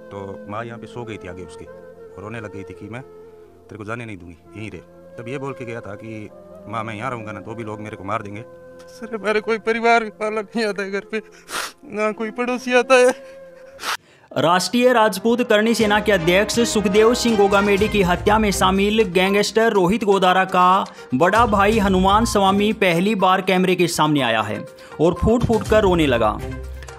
तो माँ यहाँ पे सो गई थी आगे उसके, और रोने लग गई थी कि मैं तेरे को जाने नहीं दूंगी, यहीं रहे। तब ये बोल के गया था कि माँ मैं यहाँ रहूँगा ना तो भी लोग मेरे को मार देंगे। सर हमारे कोई परिवार वाला नहीं आता है घर पे, ना कोई पड़ोसी आता है। राष्ट्रीय राजपूत करणी सेना के अध्यक्ष सुखदेव सिंह गोगामेडी की हत्या में शामिल गैंगस्टर रोहित गोदारा का बड़ा भाई हनुमान स्वामी पहली बार कैमरे के सामने आया है और फूट फूट कर रोने लगा।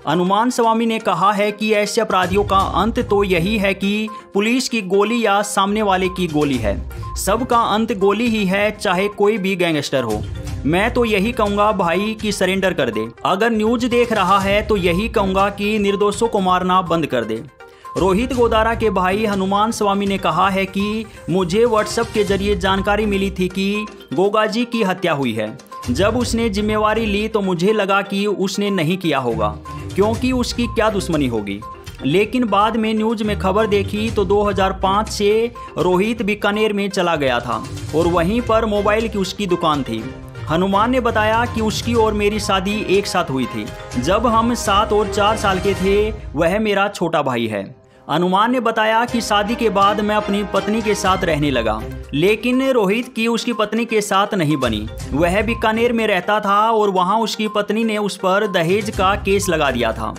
हनुमान स्वामी ने कहा है कि ऐसे अपराधियों का अंत तो यही है कि पुलिस की गोली या सामने वाले की गोली है, सबका अंत गोली ही है, चाहे कोई भी गैंगस्टर हो। मैं तो यही कहूँगा भाई कि सरेंडर कर दे। अगर न्यूज देख रहा है तो यही कहूँगा कि निर्दोषों को मारना बंद कर दे। रोहित गोदारा के भाई हनुमान स्वामी ने कहा है कि मुझे व्हाट्सएप के जरिए जानकारी मिली थी कि गोगाजी की हत्या हुई है। जब उसने जिम्मेवारी ली तो मुझे लगा कि उसने नहीं किया होगा, क्योंकि उसकी क्या दुश्मनी होगी। लेकिन बाद में न्यूज में खबर देखी तो 2005 से रोहित बीकानेर में चला गया था और वहीं पर मोबाइल की उसकी दुकान थी। हनुमान ने बताया कि उसकी और मेरी शादी एक साथ हुई थी। जब हम 7 और 4 साल के थे, वह मेरा छोटा भाई है। हनुमान ने बताया कि शादी के बाद मैं अपनी पत्नी के साथ रहने लगा, लेकिन रोहित की उसकी पत्नी के साथ नहीं बनी। वह बीकानेर में रहता था और वहां उसकी पत्नी ने उस पर दहेज का केस लगा दिया था,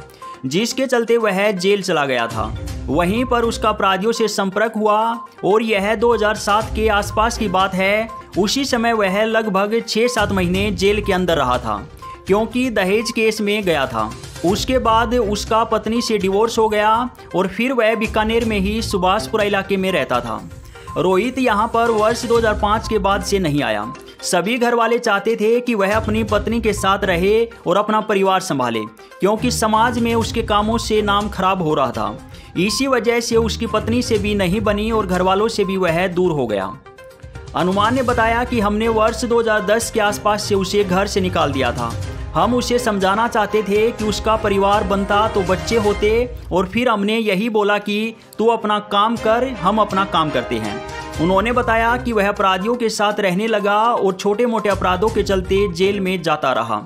जिसके चलते वह जेल चला गया था। वहीं पर उसका अपराधियों से संपर्क हुआ और यह 2007 के आसपास की बात है। उसी समय वह लगभग 6-7 महीने जेल के अंदर रहा था, क्योंकि दहेज केस में गया था। उसके बाद उसका पत्नी से डिवोर्स हो गया और फिर वह बीकानेर में ही सुभाषपुरा इलाके में रहता था। रोहित यहाँ पर वर्ष 2005 के बाद से नहीं आया। सभी घर वाले चाहते थे कि वह अपनी पत्नी के साथ रहे और अपना परिवार संभाले, क्योंकि समाज में उसके कामों से नाम खराब हो रहा था। इसी वजह से उसकी पत्नी से भी नहीं बनी और घर वालों से भी वह दूर हो गया। हनुमान ने बताया कि हमने वर्ष 2010 के आसपास से उसे घर से निकाल दिया था। हम उसे समझाना चाहते थे कि उसका परिवार बनता तो बच्चे होते, और फिर हमने यही बोला कि तू अपना काम कर, हम अपना काम करते हैं। उन्होंने बताया कि वह अपराधियों के साथ रहने लगा और छोटे मोटे अपराधों के चलते जेल में जाता रहा।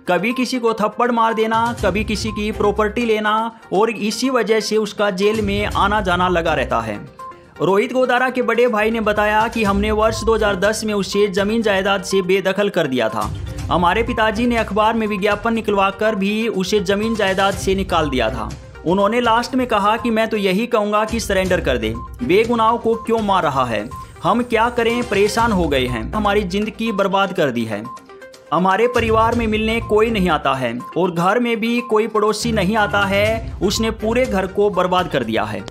कभी किसी को थप्पड़ मार देना, कभी किसी की प्रॉपर्टी लेना, और इसी वजह से उसका जेल में आना जाना लगा रहता है। रोहित गोदारा के बड़े भाई ने बताया कि हमने वर्ष 2010 में उसे जमीन जायदाद से बेदखल कर दिया था। हमारे पिताजी ने अखबार में विज्ञापन निकलवाकर भी उसे जमीन जायदाद से निकाल दिया था। उन्होंने लास्ट में कहा कि मैं तो यही कहूँगा कि सरेंडर कर दे, बेगुनाहों को क्यों मार रहा है, हम क्या करें, परेशान हो गए हैं, हमारी जिंदगी बर्बाद कर दी है। हमारे परिवार में मिलने कोई नहीं आता है और घर में भी कोई पड़ोसी नहीं आता है, उसने पूरे घर को बर्बाद कर दिया है।